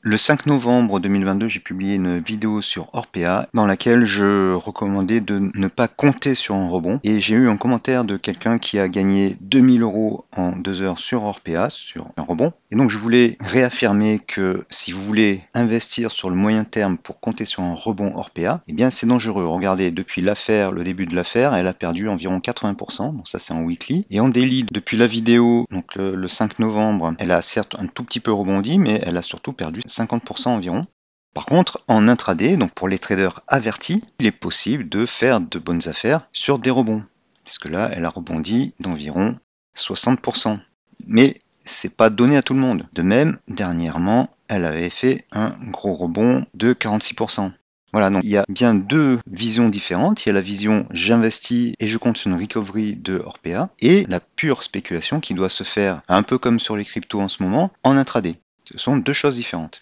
Le 5 novembre 2022, j'ai publié une vidéo sur Orpea dans laquelle je recommandais de ne pas compter sur un rebond. Et j'ai eu un commentaire de quelqu'un qui a gagné 2000 € en 2 heures sur Orpea, sur un rebond. Et donc je voulais réaffirmer que si vous voulez investir sur le moyen terme pour compter sur un rebond Orpea, eh bien c'est dangereux. Regardez, depuis l'affaire, le début de l'affaire, elle a perdu environ 80%, donc ça c'est en weekly. Et en daily, depuis la vidéo, donc le 5 novembre, elle a certes un tout petit peu rebondi, mais elle a surtout perdu 50% environ. Par contre, en intraday, donc pour les traders avertis, il est possible de faire de bonnes affaires sur des rebonds. Puisque là, elle a rebondi d'environ 60%. Mais c'est pas donné à tout le monde. De même, dernièrement, elle avait fait un gros rebond de 46%. Voilà, donc il y a bien deux visions différentes. Il y a la vision j'investis et je compte sur une recovery de Orpea et la pure spéculation qui doit se faire un peu comme sur les cryptos en ce moment en intraday. Ce sont deux choses différentes.